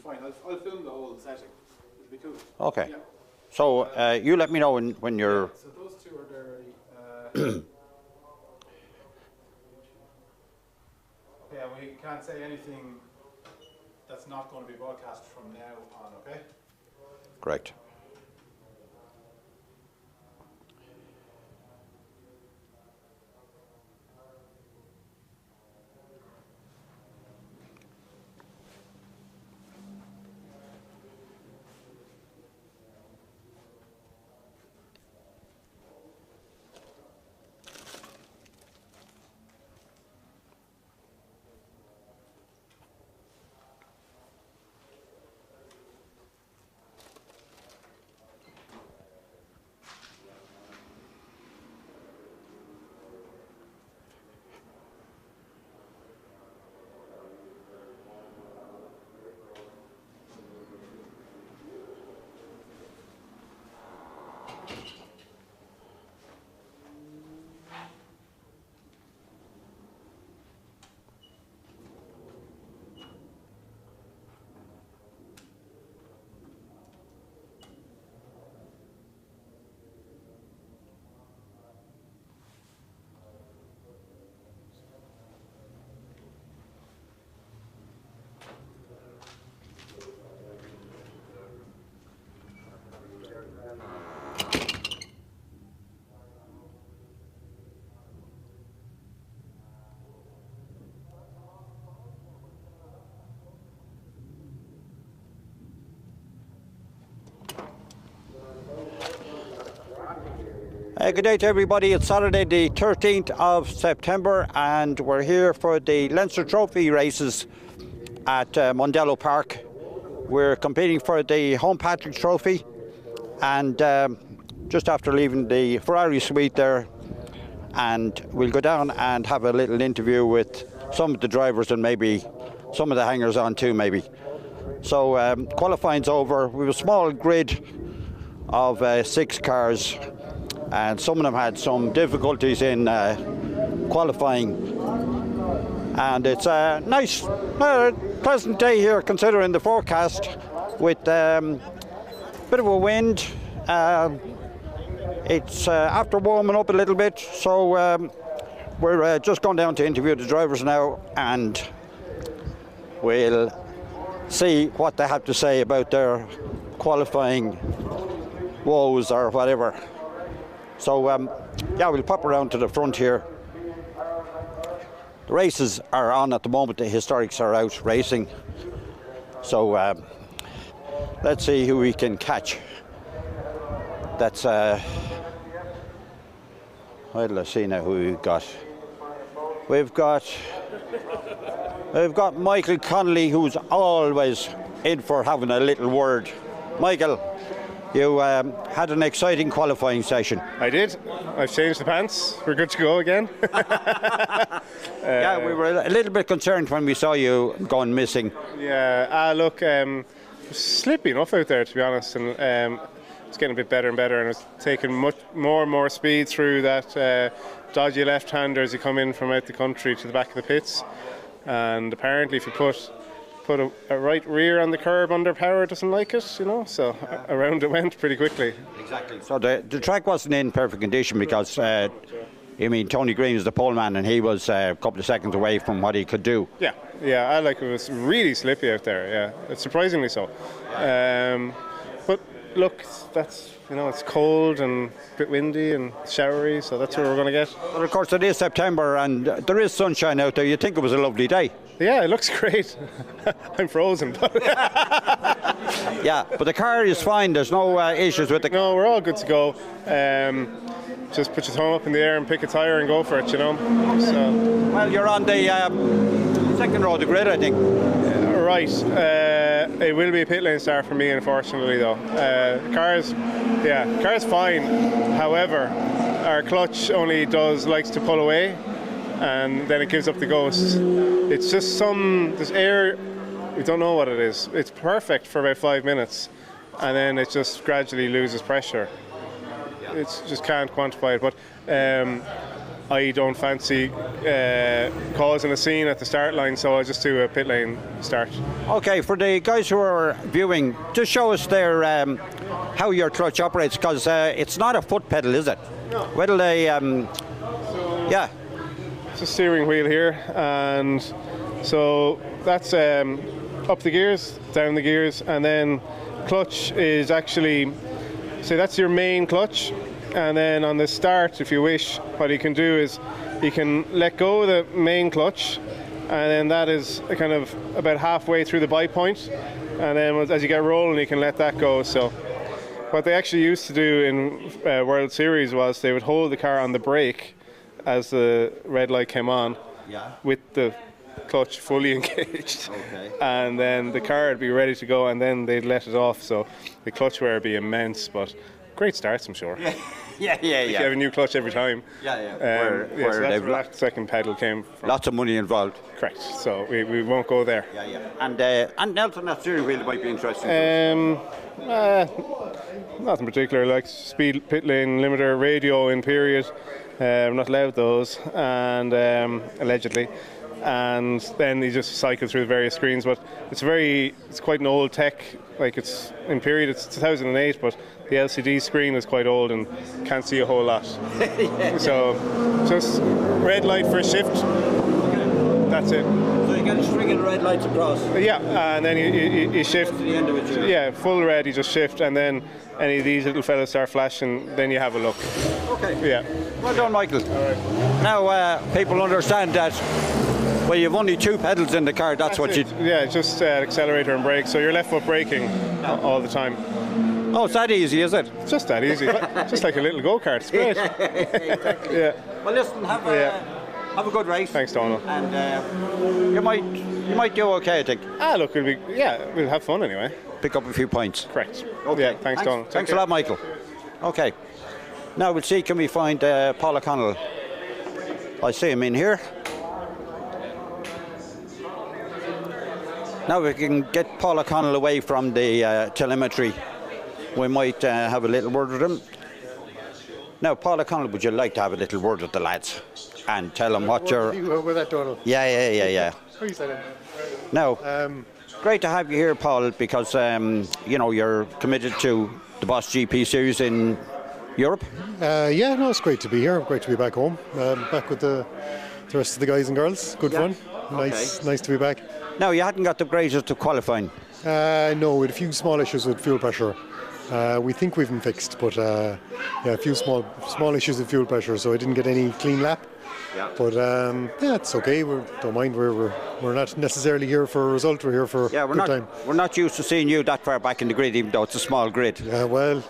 fine. I'll film the whole setting. It'll be cool. Okay. Yeah. So you let me know when you're... So those two are there already. Yeah, we can't say anything that's not going to be broadcast from now on, okay? Correct. Good day to everybody. It's Saturday the 13th of September and we're here for the Leinster Trophy races at Mondello Park. We're competing for the Home Patrick Trophy and just after leaving the Ferrari suite there, and we'll go down and have a little interview with some of the drivers and maybe some of the hangers on too maybe. So qualifying's over. We have a small grid of 6 cars. And some of them had some difficulties in qualifying. And it's a nice, pleasant day here considering the forecast with a bit of a wind. It's after warming up a little bit, so we're just going down to interview the drivers now and we'll see what they have to say about their qualifying woes or whatever. So, yeah, we'll pop around to the front here. The races are on at the moment. The historics are out racing. So, let's see who we can catch. That's, let's see now who we've got. We've got Michael Connolly, who's always in for having a little word. Michael, you had an exciting qualifying session. I did. I've changed the pants. We're good to go again. Yeah, we were a little bit concerned when we saw you going missing. Yeah, look, slippy enough out there, to be honest, and it's getting a bit better and better, and it's taking much more and more speed through that dodgy left-hander as you come in from out the country to the back of the pits. And apparently if you put a right rear on the curb under power, doesn't like it, you know, so around it went pretty quickly. Exactly. So the track wasn't in perfect condition because Tony Green is the pole man and he was a couple of seconds away from what he could do. Yeah, I like it. Was really slippy out there, yeah, it's surprisingly so. But look, that's, you know, it's cold and a bit windy and showery, so that's what we're going to get. But of course it is September and there is sunshine out there. You'd think it was a lovely day. Yeah, it looks great. I'm frozen. Yeah, but the car is fine. There's no issues with the car. No, we're all good to go. Just put your thumb up in the air and pick a tyre and go for it, you know. So. Well, you're on the second row of the grid, I think. Right. It will be a pit lane start for me, unfortunately, though. Car's fine. However, our clutch only likes to pull away, and then it gives up the ghost. It's just this air, we don't know what it is. It's perfect for about 5 minutes, and then it just gradually loses pressure. It's just can't quantify it. But I don't fancy causing a scene at the start line, so I just do a pit lane start. Okay, for the guys who are viewing, just show us there how your clutch operates, because it's not a foot pedal, is it? No. Well, yeah. It's a steering wheel here, and so that's up the gears, down the gears, and then clutch is actually, so that's your main clutch. And then on the start, if you wish, what you can do is you can let go of the main clutch, and then that is kind of about halfway through the bite point, and then as you get rolling you can let that go. So what they actually used to do in World Series was they would hold the car on the brake as the red light came on, with the clutch fully engaged, and then the car would be ready to go, and then they'd let it off, so the clutch wear would be immense, but great starts, I'm sure. Yeah. You have a new clutch every time. Yeah. So that's where that second pedal came from. Lots of money involved. Correct. So we won't go there. Yeah. And Nelson, that steering wheel might be interesting. Nothing particular, like speed, pit lane limiter, radio in period. We're not allowed those, and allegedly. And then you just cycle through the various screens, but it's quite an old tech. Like, it's in period, it's 2008, but the LCD screen is quite old and can't see a whole lot. So just red light for a shift. That's it. So you get a string of red lights across. Yeah, and then you shift. To the end of it. Yeah, full red, you just shift, and then any of these little fellas start flashing, then you have a look. Okay. Yeah. Well done, Michael. All right. Now people understand that. Well, you've only two pedals in the car. That's what it. Yeah, just accelerator and brake. So you're left foot braking all the time. Oh, it's that easy, is it? It's just that easy. Just like a little go-kart. It's great. Exactly. Yeah. Well, listen, have a good race. Thanks, Donald. And you might do okay, I think. Look, we'll have fun anyway. Pick up a few points. Correct. Okay. Yeah, thanks, Donald. Thanks a lot, Michael. Okay. Now we'll see, can we find Paul O'Connell? I see him in here. Now we can get Paul O'Connell away from the telemetry. We might have a little word with him. Now, Paul O'Connell, would you like to have a little word with the lads and tell them what you're... With that, Donald? Yeah. Now, great to have you here, Paul, because you're committed to the Boss GP series in Europe. It's great to be here. Great to be back home, back with the rest of the guys and girls. Good fun. Nice to be back. Now, you hadn't got the greatest of qualifying. No, we had a few small issues with fuel pressure. We think we've them fixed, but a few small issues with fuel pressure, so I didn't get any clean lap. Yeah. But it's okay. Don't mind. We're not necessarily here for a result. We're here for a good time. We're not used to seeing you that far back in the grid, even though it's a small grid. Yeah, well,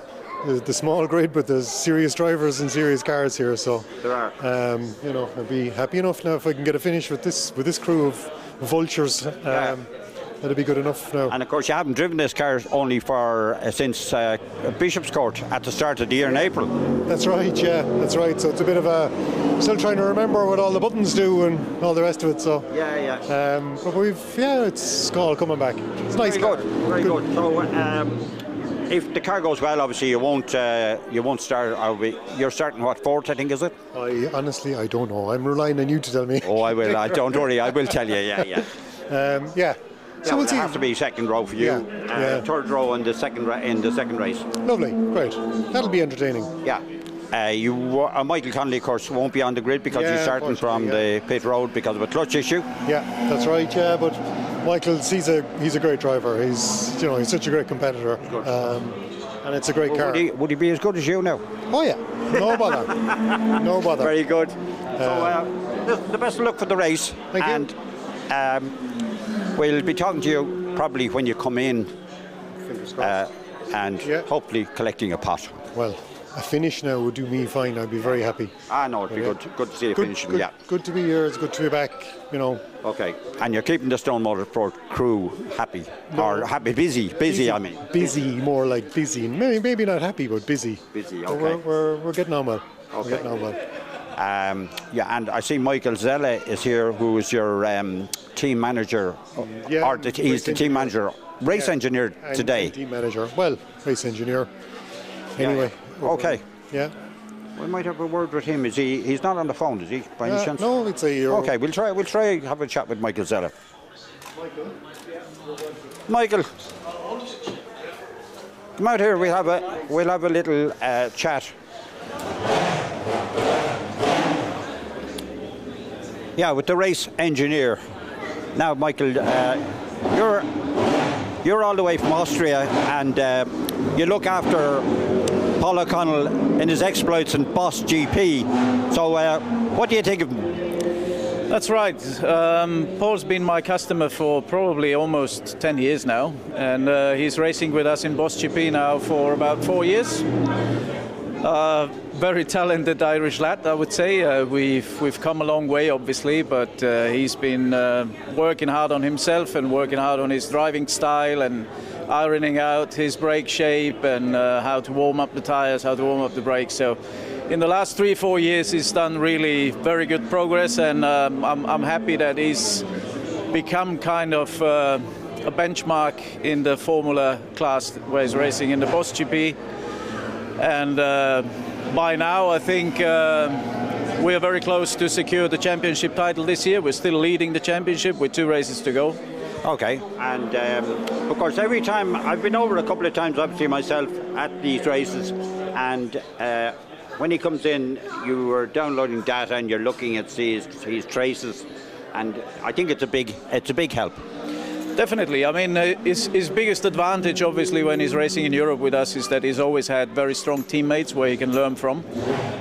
the small grid, but there's serious drivers and serious cars here. So there are. I'll be happy enough now if I can get a finish with this crew of vultures. That'll be good enough now. And of course, you haven't driven this car only for since Bishop's Court at the start of the year in April. That's right. Yeah, that's right. So it's a bit of still trying to remember what all the buttons do and all the rest of it. So yeah. But it's all coming back. It's nice. Very good. So if the car goes well, obviously you won't start. You're starting fourth, I think, is it? I honestly don't know. I'm relying on you to tell me. Oh, I will. Don't worry. I will tell you. Yeah. So we'll see. It has to be second row for you. Third row in the second race. Lovely, great. That'll be entertaining. Yeah. Michael Connolly, of course, won't be on the grid because he's starting from the pit road because of a clutch issue. Yeah, that's right. Yeah, but Michael's he's a great driver. He's such a great competitor. And it's a great car. Would he be as good as you now? Oh yeah, no bother. No bother. Very good. So the best of luck for the race. Thank you. We'll be talking to you probably when you come in and hopefully collecting a pot. Well, a finish now would do me fine. I'd be very happy. No, it'd be good to see you finishing. Good to be here. It's good to be back. Okay, and you're keeping the Stone Motorsport crew happy, or happy, busy. I mean, busy, more like busy. Maybe not happy, but busy. Busy. Okay. We're getting on well. Okay. We're getting on well. And I see Michael Zella is here, who is your team manager, he's the team manager, race engineer today. Team manager, race engineer. Anyway. Okay. Yeah. We might have a word with him. Is he? He's not on the phone, is he? By any chance? No, it's a Euro. Okay, we'll try have a chat with Michael Zella. Michael, come out here. We'll have a little chat. Yeah, with the race engineer. Now, Michael, you're all the way from Austria, and you look after Paul O'Connell in his exploits in Boss GP. So, what do you think of him? That's right. Paul's been my customer for probably almost 10 years now, and he's racing with us in Boss GP now for about 4 years. Very talented Irish lad, I would say. We've come a long way, obviously, but he's been working hard on himself and working hard on his driving style and ironing out his brake shape and how to warm up the tires, how to warm up the brakes. So in the last 3-4 years, he's done really very good progress, and I'm happy that he's become kind of a benchmark in the Formula class where he's racing in the Boss GP. And by now, I think we are very close to secure the championship title this year. We're still leading the championship with 2 races to go. Okay, and of course, every time I've been over a couple of times, obviously myself, at these races, and when he comes in, you are downloading data and you're looking at his traces, and I think it's a big help. Definitely. I mean, his biggest advantage, obviously, when he's racing in Europe with us is that he's always had very strong teammates where he can learn from.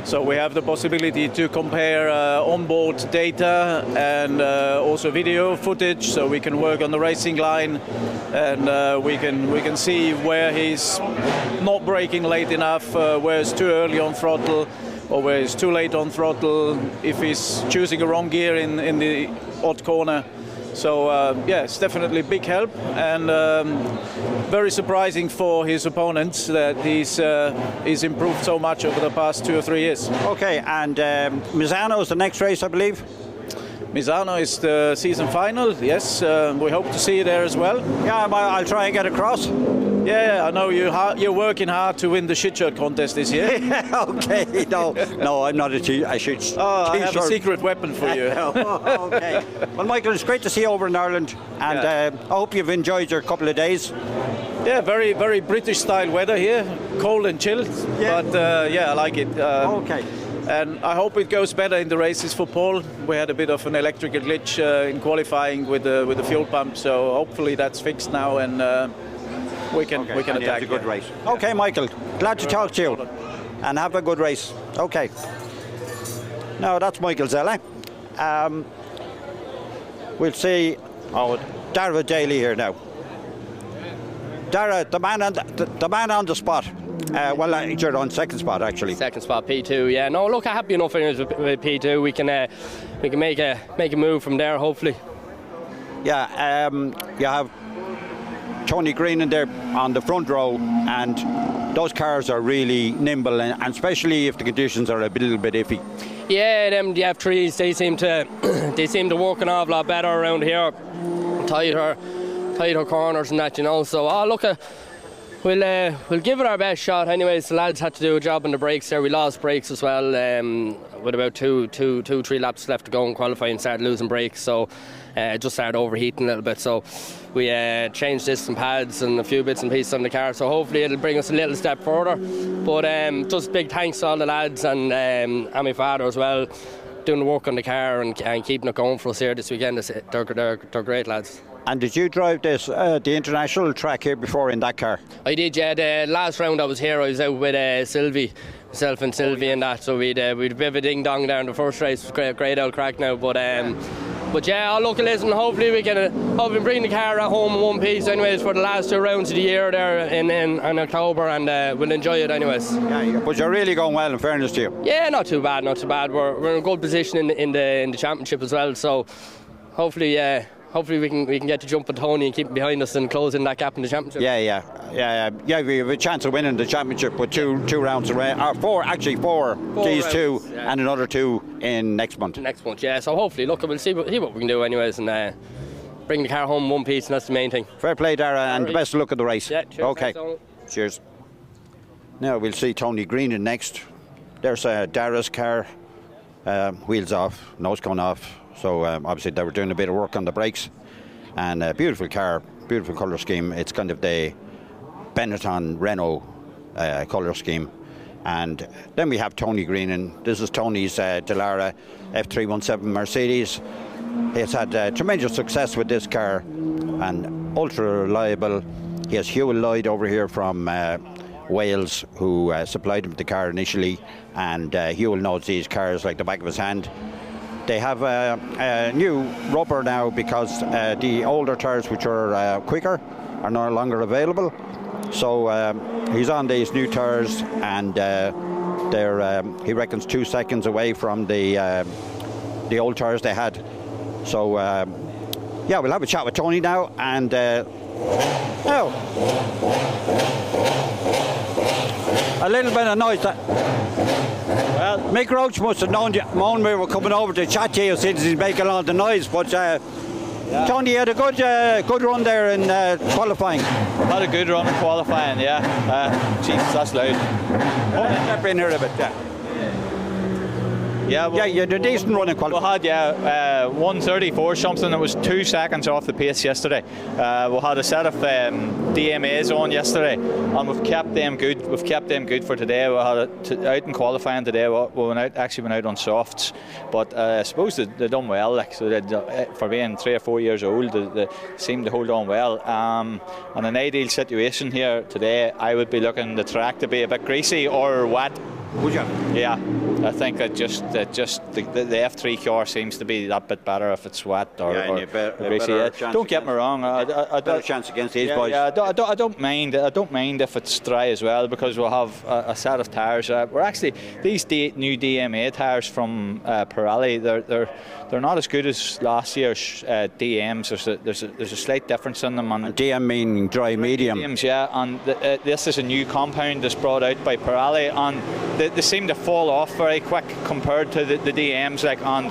So we have the possibility to compare onboard data and also video footage, so we can work on the racing line, and we can see where he's not braking late enough, where it's too early on throttle, or where it's too late on throttle, if he's choosing a wrong gear in the odd corner. So yeah, it's definitely a big help, and very surprising for his opponents that he's improved so much over the past 2 or 3 years. Okay, and Misano is the next race, I believe. Misano is the season final. Yes, we hope to see you there as well. Yeah, I'll try and get across. Yeah, I know you're working hard to win the shit shirt contest this year. Okay, no, I'm not a shit. Oh, I have a secret weapon for you. Okay. Well, Michael, it's great to see you over in Ireland, and I hope you've enjoyed your couple of days. Yeah, very, very British style weather here, cold and chilled. Yeah. But yeah, I like it. Okay. And I hope it goes better in the races for Paul. We had a bit of an electrical glitch in qualifying with the fuel pump, so hopefully that's fixed now, and we can attack. A good race. Okay, Michael, glad to talk to you, and have a good race. Okay. Now that's Michael Zella. We'll see. Oh, Dara Daly here now. Dara, the man on the spot. Well, you're on second spot, actually. Second spot, P2. Yeah. No, look, I'm happy enough finish with P2. We can make a move from there, hopefully. Yeah. You have Tony Green in there on the front row, and those cars are really nimble, and especially if the conditions are a little bit iffy. Yeah, them the F3s, they seem to work an awful lot better around here. Tighter corners and that, you know. So look, we'll give it our best shot. Anyways, the lads had to do a job on the brakes there. We lost brakes as well, with about 3 laps left to go in qualifying, started losing brakes. So just started overheating a little bit. So we changed discs and pads and a few bits and pieces on the car. So hopefully it'll bring us a little step further. But just big thanks to all the lads and my father as well, doing the work on the car and keeping it going for us here this weekend. They're great lads. And did you drive this the international track here before in that car? I did, yeah. The last round I was here, I was out with Sylvie, myself and Sylvie and that. So we'd a bit of a ding dong there in the first race. It was great old crack now, but yeah, look, listen. Hopefully we can bring the car at home in one piece, anyways, for the last 2 rounds of the year there in October, and we'll enjoy it, anyways. Yeah, but you're really going well, in fairness to you. Yeah, not too bad. We're in a good position in the championship as well. So hopefully, we can get to jump on Tony and keep him behind us and close in that gap in the championship. Yeah. We have a chance of winning the championship with two rounds away. Four these rounds, 2 and another 2 in next month. Next month, yeah. So hopefully, look, we'll see what we can do, anyways, and bring the car home in one piece, and that's the main thing. Fair play, Dara, and the best of luck at the race. Yeah, cheers. Okay. Cheers. Now we'll see Tony Green in next. there's Dara's car, wheels off, nose cone off. So obviously they were doing a bit of work on the brakes. And a beautiful car, beautiful colour scheme. It's kind of the Benetton Renault colour scheme. And then we have Tony Green, and this is Tony's Dallara F317 Mercedes. He's had tremendous success with this car and ultra reliable. He has Hugh Lloyd over here from Wales, who supplied him the car initially, and Hugh knows these cars like the back of his hand. They have a new rubber now because the older tyres, which are quicker, are no longer available. So he's on these new tyres, and they're he reckons 2 seconds away from the old tyres they had. So yeah, we'll have a chat with Tony now, and now a little bit of noise. Well, Mick Roach must have known we were coming over to chat to you since he's making all the noise. But Tony, you had a good run there in qualifying. Had a good run in qualifying, yeah. Jesus, that's loud. Step in here a bit, yeah. Yeah, well, yeah, you had a decent run in qualifying. We had 134 something. That was 2 seconds off the pace yesterday. We had a set of DMAs on yesterday, and we've kept them good. We've kept them good for today. We had out in qualifying today. We went out on softs, but I suppose they done well. Like, so for being 3 or 4 years old, they seem to hold on well. On an ideal situation here today, I would be looking the track to be a bit greasy or wet. Would you? Yeah, I think that the F3 car seems to be that bit better if it's wet or greasy. Don't get me wrong. I better chance against these boys. Yeah, I don't mind. I don't mind if it's dry as well, because we'll have a set of tyres. We're actually these new DMA tyres from Pirelli. They're not as good as last year's DMs. There's a slight difference in them. And DM meaning dry medium. DMs, yeah, and this is a new compound that's brought out by Pirelli, and they seem to fall off very quick compared to the DMs. Like, and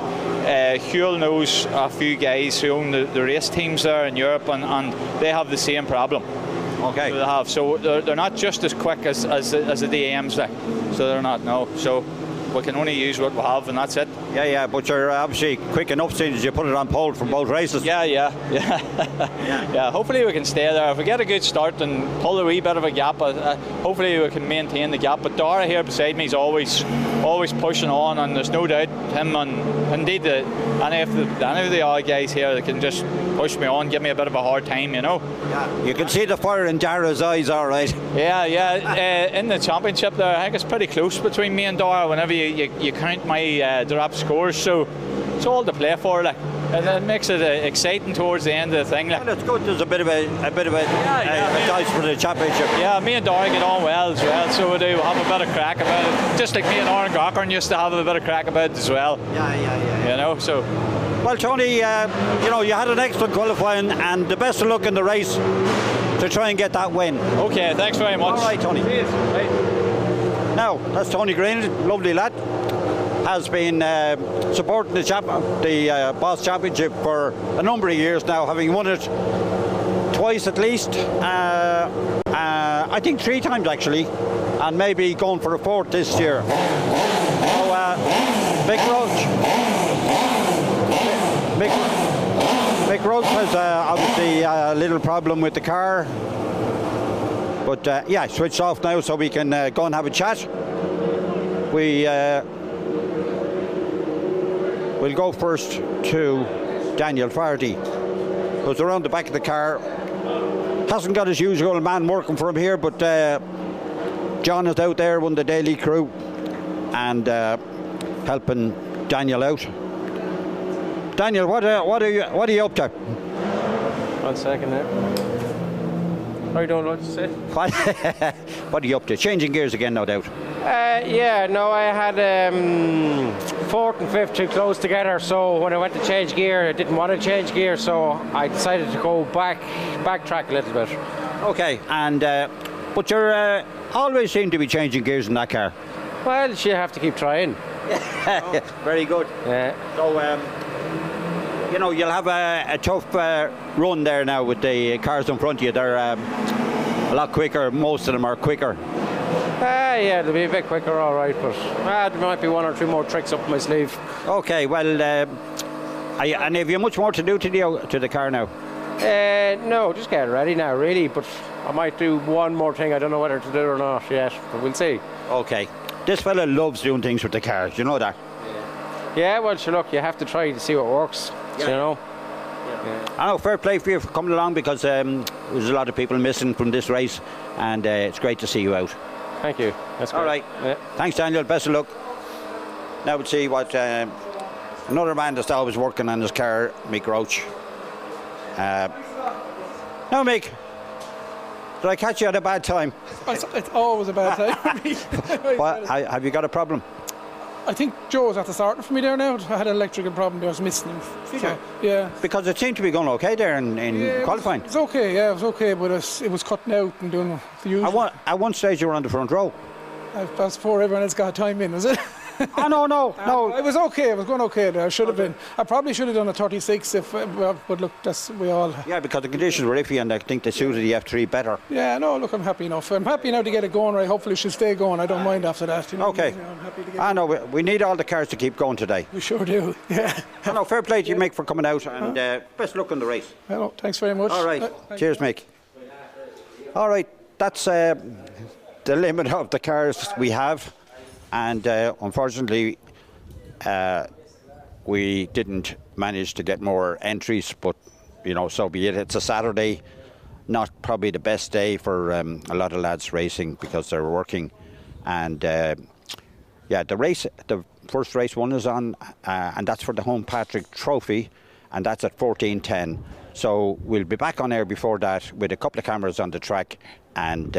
Huel knows a few guys who own the race teams there in Europe, and they have the same problem. Okay. So they have. So they're not just as quick as the DMs, like. So they're not. No. So we can only use what we have, and that's it. Yeah, but you're obviously quick enough since you put it on pole for both races. Yeah. Hopefully we can stay there. If we get a good start and pull a wee bit of a gap, hopefully we can maintain the gap. But Dara here beside me is always pushing on, and there's no doubt him and indeed any of the other guys here that can just push me on, give me a bit of a hard time, you know. Yeah. You can see the fire in Dara's eyes, all right. Yeah. In the championship there, I think it's pretty close between me and Dara whenever you count my drop scores, so it's all to play for, like, and it makes it exciting towards the end of the thing. Like. Well, it's good. There's a bit of a dice for the championship. Yeah, me and Dara get on well as well, so we do have a bit of crack about it. Just like me and Aaron Cochran used to have a bit of crack about it as well. Yeah. You know, so. Well, Tony, you had an excellent qualifying, and the best of luck in the race to try and get that win. Okay, thanks very much. All right, Tony. Cheers. Right. Now, that's Tony Green, lovely lad. Has been supporting the Boss Championship for a number of years now, having won it twice at least. I think 3 times actually, and maybe going for a 4th this year. So, Mick Roach has obviously a little problem with the car, but yeah, switched off now so we can go and have a chat. We'll go first to Daniel Fardy, who's around the back of the car. Hasn't got his usual man working for him here, but John is out there, one of the daily crew, and helping Daniel out. Daniel, what are you up to? 1 second there. I don't know what to say. What are you up to? Changing gears again, no doubt. I had 4th and 5th too close together, so when I went to change gear, I didn't want to change gear, so I decided to go backtrack a little bit. Okay, and but you're always seem to be changing gears in that car. Well, you have to keep trying. Very good. Yeah. So, you'll have a tough run there now with the cars in front of you. They're a lot quicker. Most of them are quicker. Yeah, it'll be a bit quicker, all right, but there might be 1 or 2 more tricks up my sleeve. Okay, well, and have you much more to do to the car now? No, just get ready now, really, but I might do one more thing. I don't know whether to do it or not yet, but we'll see. Okay. This fella loves doing things with the cars, you know that? Yeah, well, sure, look, you have to try to see what works, you know. I know, fair play for you for coming along, because there's a lot of people missing from this race, and it's great to see you out. Thank you. That's great. All right. Yeah. Thanks, Daniel. Best of luck. Now we'll see what another man that's always working on his car, Mick Roach. Now, Mick, did I catch you at a bad time? It's always a bad time for me. What, have you got a problem? I think Joe's at the starter for me there now. I had an electrical problem there, I was missing him. So, yeah. Because it seemed to be going okay there in qualifying. It was okay, yeah, it was okay, but it was cutting out and doing the usual. At one stage you were on the front row. That's before everyone else got time in, was it? Oh, no. It was okay, it was going okay there. I should have been. I probably should have done a 36 but look, we all... Yeah, because the conditions were iffy and I think they suited the F3 better. Yeah, no, look, I'm happy enough. I'm happy now to get it going, right? Hopefully it should stay going. I don't mind after that. You know, okay. I'm happy to get I know, we need all the cars to keep going today. We sure do, yeah. I know, fair play to you, Mick, for coming out, and best luck in the race. Hello, thanks very much. All right, cheers, Mick. All right, that's the limit of the cars we have, and unfortunately we didn't manage to get more entries, but you know, so be it. It's a Saturday, not probably the best day for a lot of lads racing because they're working, and yeah, the first race one is on, and that's for the Home Patrick Trophy, and that's at 14:10. So we'll be back on air before that with a couple of cameras on the track, and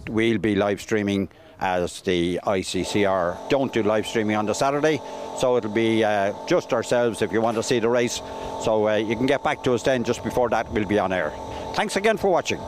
we'll be live streaming, as the ICCR don't do live streaming on the Saturday, so it'll be just ourselves if you want to see the race. So you can get back to us then just before that. We'll be on air. Thanks again for watching.